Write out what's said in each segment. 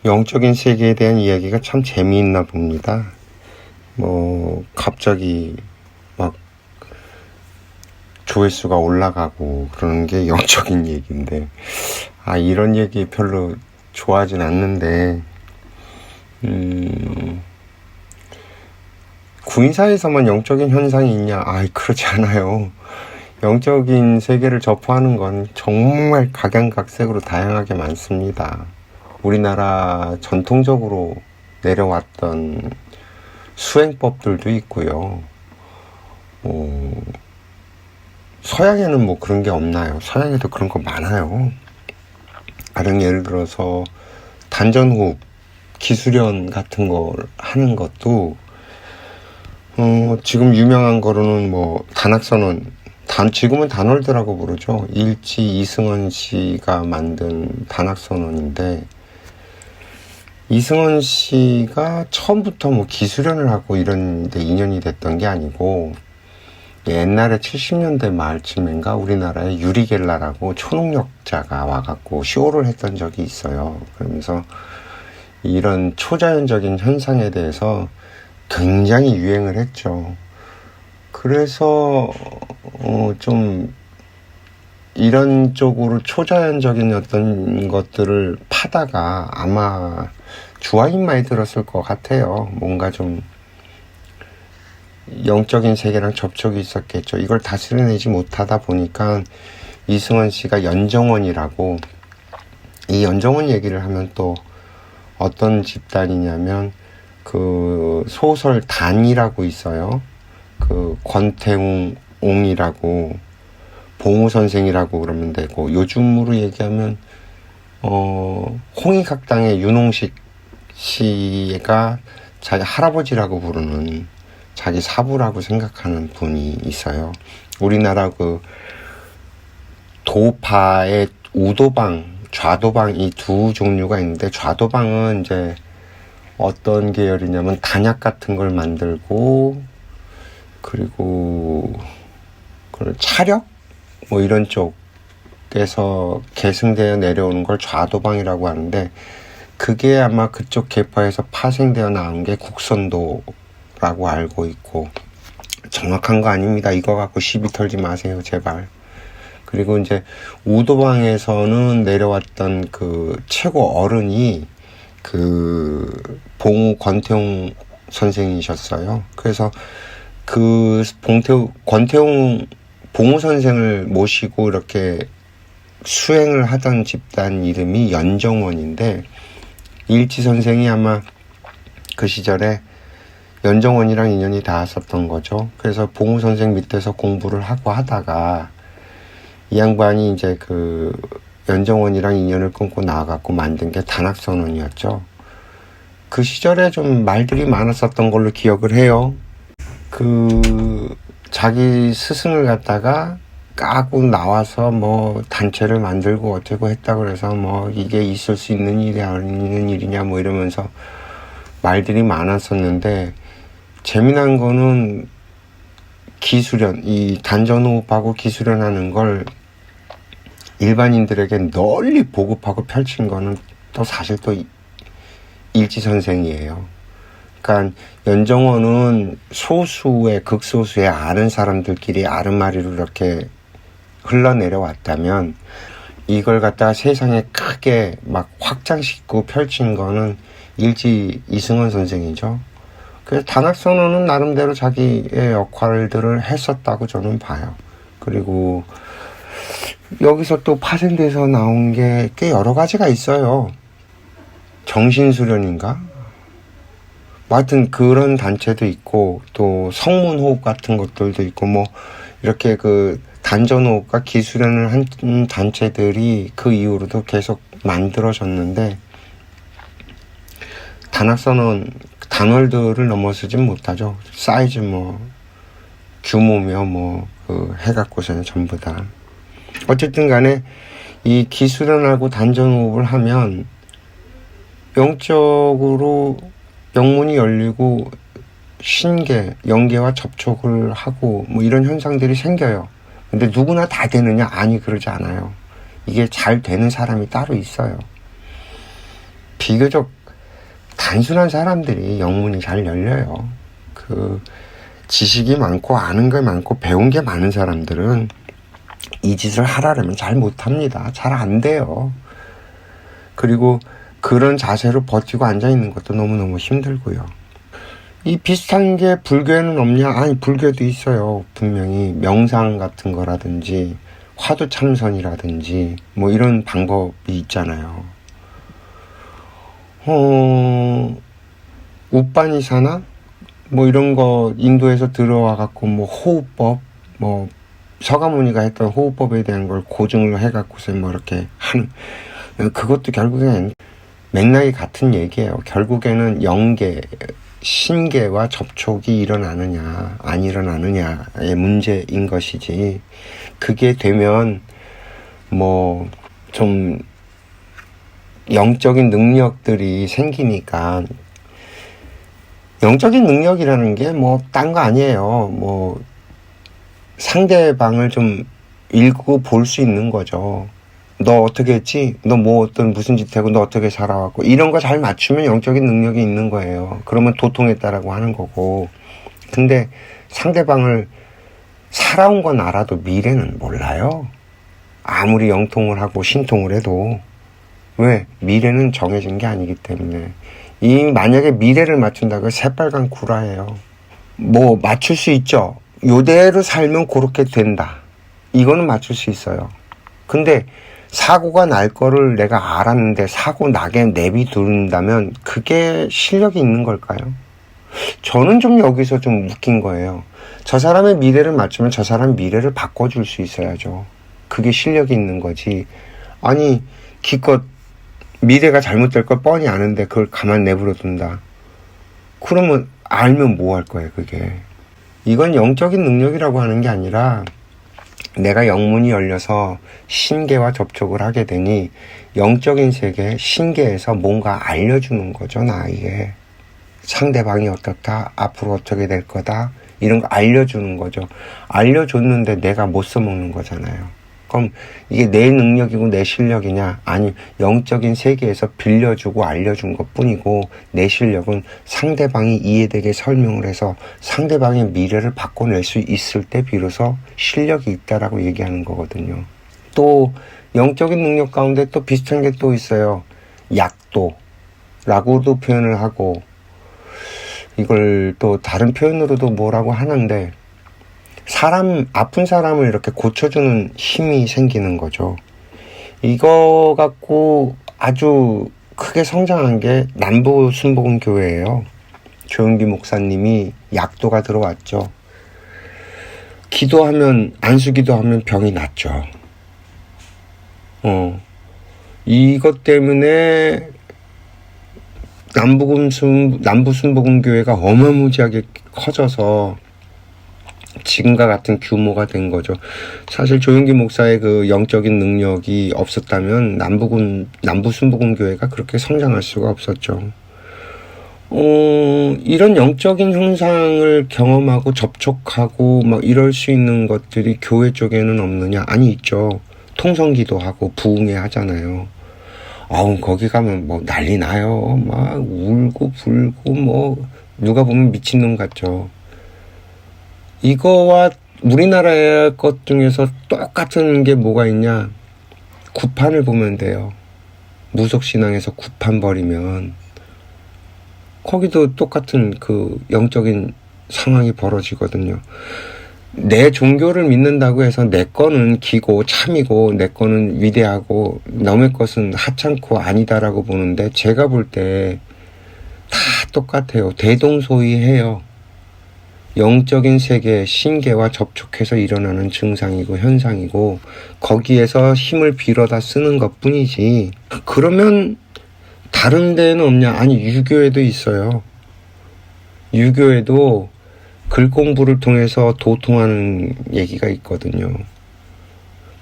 영적인 세계에 대한 이야기가 참 재미있나 봅니다. 갑자기 막 조회수가 올라가고 그러는 게 영적인 얘기인데, 이런 얘기 별로 좋아하진 않는데, 구인사에서만 영적인 현상이 있냐? 그렇지 않아요. 영적인 세계를 접하는 건 정말 각양각색으로 다양하게 많습니다. 우리나라 전통적으로 내려왔던 수행법들도 있고요. 서양에는 그런 게 없나요? 서양에도 그런 거 많아요. 가령 예를 들어서 단전호흡, 기수련 같은 걸 하는 것도 지금 유명한 거로는 단학선언, 지금은 단월드라고 부르죠. 일지 이승원 씨가 만든 단학선언인데, 이승원 씨가 처음부터 기수련을 하고 이런 데 인연이 됐던 게 아니고, 옛날에 70년대 말쯤인가 우리나라에 유리겔라라고 초능력자가 와갖고 쇼를 했던 적이 있어요. 그러면서 이런 초자연적인 현상에 대해서 굉장히 유행을 했죠. 그래서 좀 이런 쪽으로 초자연적인 어떤 것들을 파다가 아마 주화인마에 들었을 것 같아요. 뭔가 좀 영적인 세계랑 접촉이 있었겠죠. 이걸 다스려내지 못하다 보니까 이승원 씨가 연정원이라고, 이 연정원 얘기를 하면 또 어떤 집단이냐면 그 소설 단이라고 있어요. 그 권태웅이라고, 봉우 선생이라고 그러면 되고, 요즘으로 얘기하면 홍익학당의 윤홍식 씨가 자기 할아버지라고 부르는, 자기 사부라고 생각하는 분이 있어요. 우리나라 그 도파의 우도방, 좌도방, 이 두 종류가 있는데, 좌도방은 이제 어떤 계열이냐면 단약 같은 걸 만들고, 그리고 차력 이런 쪽에서 계승되어 내려오는 걸 좌도방이라고 하는데, 그게 아마 그쪽 계파에서 파생되어 나온 게 국선도라고 알고 있고, 정확한 거 아닙니다. 이거 갖고 시비 털지 마세요, 제발. 그리고 이제 우도방에서는 내려왔던 그 최고 어른이 그 봉우 권태웅 선생이셨어요. 그래서 그 권태웅 봉우 선생을 모시고 이렇게 수행을 하던 집단 이름이 연정원인데, 일지 선생이 아마 그 시절에 연정원이랑 인연이 닿았었던 거죠. 그래서 봉우 선생 밑에서 공부를 하고 하다가 이 양반이 이제 그 연정원이랑 인연을 끊고 나와갖고 만든 게 단학선언이었죠. 그 시절에 좀 말들이 많았었던 걸로 기억을 해요. 자기 스승을 갖다가 까고 나와서 단체를 만들고 어쩌고 했다 그래서 이게 있을 수 있는 일이 아닌 일이냐 이러면서 말들이 많았었는데, 재미난 거는 기수련, 이 단전호흡하고 기수련하는 걸 일반인들에게 널리 보급하고 펼친 거는 또 사실 또 일지 선생이에요. 그러니까 연정원은 극소수의 아는 사람들끼리 아른마리로 이렇게 흘러내려왔다면, 이걸 갖다가 세상에 크게 막 확장시키고 펼친 거는 일지 이승원 선생이죠. 그래서 단학선언은 나름대로 자기의 역할들을 했었다고 저는 봐요. 그리고 여기서 또 파생돼서 나온 게 꽤 여러 가지가 있어요. 정신수련인가? 하여튼 그런 단체도 있고, 또 성문호흡 같은 것들도 있고, 이렇게 그 단전호흡과 기수련을 한 단체들이 그 이후로도 계속 만들어졌는데, 단학선언 단월드를 넘어서진 못하죠. 사이즈 규모며 해갖고서는 전부 다. 어쨌든 간에 이 기수련하고 단전호흡을 하면 영적으로 영문이 열리고 신계, 영계와 접촉을 하고 이런 현상들이 생겨요. 근데 누구나 다 되느냐? 아니, 그러지 않아요. 이게 잘 되는 사람이 따로 있어요. 비교적 단순한 사람들이 영문이 잘 열려요. 그 지식이 많고 아는 게 많고 배운 게 많은 사람들은 이 짓을 하라면 잘 못합니다. 잘 안 돼요. 그리고 그런 자세로 버티고 앉아있는 것도 너무너무 힘들고요. 이 비슷한 게 불교에는 없냐? 아니, 불교도 있어요. 분명히 명상 같은 거라든지 화두 참선이라든지 뭐 이런 방법이 있잖아요. 우빠니사나 뭐 이런 거 인도에서 들어와 갖고 뭐 호흡법, 뭐 서가모니가 했던 호흡법에 대한 걸 고증을 해 갖고서 뭐 이렇게 하는, 그것도 결국엔 맥락이 같은 얘기예요. 결국에는 영계, 신계와 접촉이 일어나느냐 안 일어나느냐의 문제인 것이지, 그게 되면 뭐 좀 영적인 능력들이 생기니까, 영적인 능력이라는 게 뭐 딴 거 아니에요. 뭐 상대방을 좀 읽고 볼 수 있는 거죠. 너 어떻게 했지? 너 뭐 어떤 무슨 짓 하고 너 어떻게 살아왔고, 이런 거 잘 맞추면 영적인 능력이 있는 거예요. 그러면 도통했다라고 하는 거고. 근데 상대방을 살아온 건 알아도 미래는 몰라요. 아무리 영통을 하고 신통을 해도. 왜? 미래는 정해진 게 아니기 때문에. 만약에 미래를 맞춘다고 새빨간 구라예요. 뭐 맞출 수 있죠. 요대로 살면 그렇게 된다. 이거는 맞출 수 있어요. 근데 사고가 날 거를 내가 알았는데 사고 나게 내비둔다면 그게 실력이 있는 걸까요? 저는 좀 여기서 좀 웃긴 거예요. 저 사람의 미래를 맞추면 저 사람 미래를 바꿔줄 수 있어야죠. 그게 실력이 있는 거지. 아니, 기껏 미래가 잘못될 걸 뻔히 아는데 그걸 가만 내버려 둔다. 그러면 알면 뭐 할 거예요, 그게. 이건 영적인 능력이라고 하는 게 아니라 내가 영문이 열려서 신계와 접촉을 하게 되니 영적인 세계, 신계에서 뭔가 알려주는 거죠, 나에게. 상대방이 어떻다, 앞으로 어떻게 될 거다, 이런 거 알려주는 거죠. 알려줬는데 내가 못 써먹는 거잖아요. 그럼 이게 내 능력이고 내 실력이냐? 아니, 영적인 세계에서 빌려주고 알려준 것 뿐이고, 내 실력은 상대방이 이해되게 설명을 해서 상대방의 미래를 바꿔낼 수 있을 때 비로소 실력이 있다라고 얘기하는 거거든요. 또 영적인 능력 가운데 또 비슷한 게 또 있어요. 약도라고도 표현을 하고, 이걸 또 다른 표현으로도 뭐라고 하는데, 아픈 사람을 이렇게 고쳐주는 힘이 생기는 거죠. 이거 갖고 아주 크게 성장한 게 남부 순복음교회예요. 조용기 목사님이 약도가 들어왔죠. 기도하면, 안수기도하면 병이 낫죠. 이것 때문에 남부 순복음교회가 어마무지하게 커져서 지금과 같은 규모가 된 거죠. 사실 조용기 목사의 그 영적인 능력이 없었다면 남부 순복음교회가 그렇게 성장할 수가 없었죠. 이런 영적인 형상을 경험하고 접촉하고 막 이럴 수 있는 것들이 교회 쪽에는 없느냐? 아니, 있죠. 통성기도하고 부흥회 하잖아요. 거기 가면 뭐 난리 나요. 막 울고 불고 뭐 누가 보면 미친놈 같죠. 이거와 우리나라의 것 중에서 똑같은 게 뭐가 있냐? 구판을 보면 돼요. 무속신앙에서 구판 버리면 거기도 똑같은 그 영적인 상황이 벌어지거든요. 내 종교를 믿는다고 해서 내 거는 기고 참이고 내 거는 위대하고 남의 것은 하찮고 아니다라고 보는데, 제가 볼 때 다 똑같아요. 대동소이해요. 영적인 세계, 신계와 접촉해서 일어나는 증상이고 현상이고, 거기에서 힘을 빌어다 쓰는 것 뿐이지. 그러면 다른 데는 없냐? 아니, 유교에도 있어요. 유교에도 글 공부를 통해서 도통하는 얘기가 있거든요.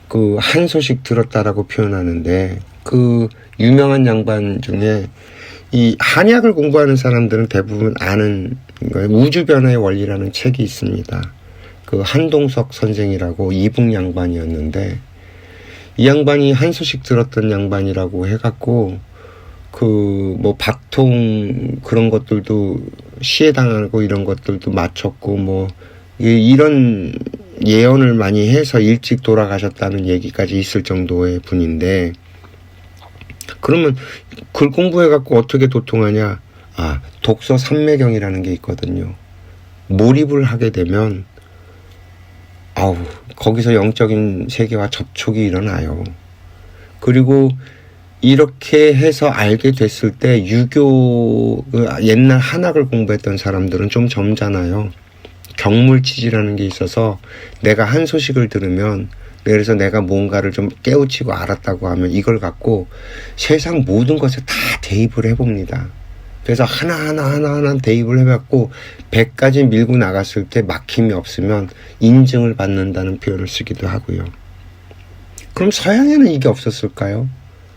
그 한 소식 들었다라고 표현하는데, 그 유명한 양반 중에 이 한약을 공부하는 사람들은 대부분 아는 거예요. 우주변화의 원리라는 책이 있습니다. 그 한동석 선생이라고 이북 양반이었는데, 이 양반이 한 소식 들었던 양반이라고 해갖고 그 뭐 박통 그런 것들도 시해당하고 이런 것들도 맞췄고 뭐 이런 예언을 많이 해서 일찍 돌아가셨다는 얘기까지 있을 정도의 분인데, 그러면 글 공부해갖고 어떻게 도통하냐? 독서 삼매경이라는 게 있거든요. 몰입을 하게 되면 거기서 영적인 세계와 접촉이 일어나요. 그리고 이렇게 해서 알게 됐을 때 유교, 옛날 한학을 공부했던 사람들은 좀 젊잖아요. 경물치지라는 게 있어서 내가 한 소식을 들으면, 그래서 내가 뭔가를 좀 깨우치고 알았다고 하면 이걸 갖고 세상 모든 것에 다 대입을 해봅니다. 그래서 하나하나 대입을 해갖고 100까지 밀고 나갔을 때 막힘이 없으면 인증을 받는다는 표현을 쓰기도 하고요. 그럼 서양에는 이게 없었을까요?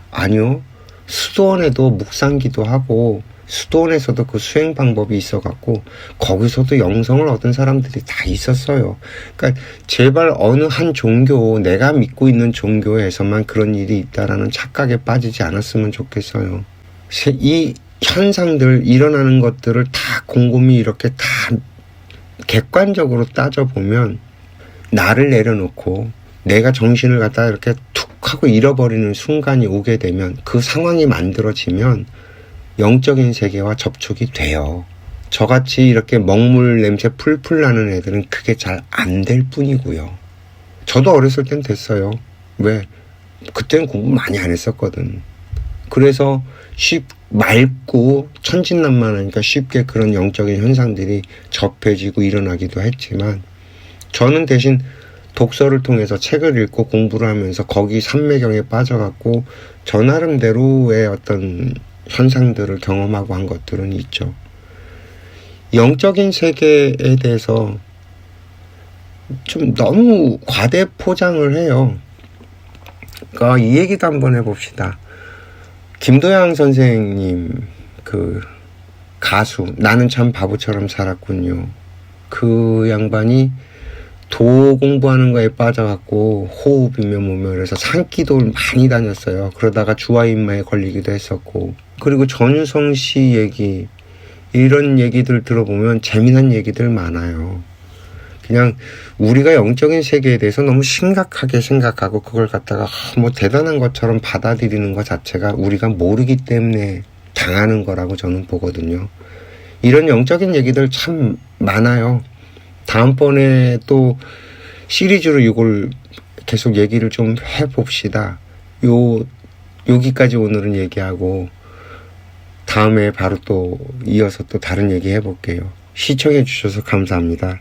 아니요. 수도원에도 묵상기도 하고 수도원에서도 그 수행 방법이 있어갖고 거기서도 영성을 얻은 사람들이 다 있었어요. 그러니까 제발 어느 한 종교, 내가 믿고 있는 종교에서만 그런 일이 있다라는 착각에 빠지지 않았으면 좋겠어요. 이 현상들, 일어나는 것들을 다 곰곰이 이렇게 다 객관적으로 따져보면 나를 내려놓고 내가 정신을 갖다가 이렇게 툭 하고 잃어버리는 순간이 오게 되면, 그 상황이 만들어지면 영적인 세계와 접촉이 돼요. 저같이 이렇게 먹물 냄새 풀풀 나는 애들은 그게 잘 안 될 뿐이고요. 저도 어렸을 땐 됐어요. 왜? 그때는 공부 많이 안 했었거든. 그래서 맑고 천진난만하니까 쉽게 그런 영적인 현상들이 접해지고 일어나기도 했지만, 저는 대신 독서를 통해서 책을 읽고 공부를 하면서 거기 삼매경에 빠져갖고 저 나름대로의 어떤 현상들을 경험하고 한 것들은 있죠. 영적인 세계에 대해서 좀 너무 과대 포장을 해요. 그러니까 이 얘기도 한번 해봅시다. 김도양 선생님, 그 가수, 나는 참 바보처럼 살았군요. 그 양반이 도 공부하는 거에 빠져갖고 호흡이며 뭐며 그래서 산기도를 많이 다녔어요. 그러다가 주화인마에 걸리기도 했었고, 그리고 전유성 씨 얘기, 이런 얘기들 들어보면 재미난 얘기들 많아요. 그냥 우리가 영적인 세계에 대해서 너무 심각하게 생각하고 그걸 갖다가 뭐 대단한 것처럼 받아들이는 것 자체가 우리가 모르기 때문에 당하는 거라고 저는 보거든요. 이런 영적인 얘기들 참 많아요. 다음번에 또 시리즈로 이걸 계속 얘기를 좀 해봅시다. 여기까지 오늘은 얘기하고 다음에 바로 또 이어서 또 다른 얘기 해볼게요. 시청해 주셔서 감사합니다.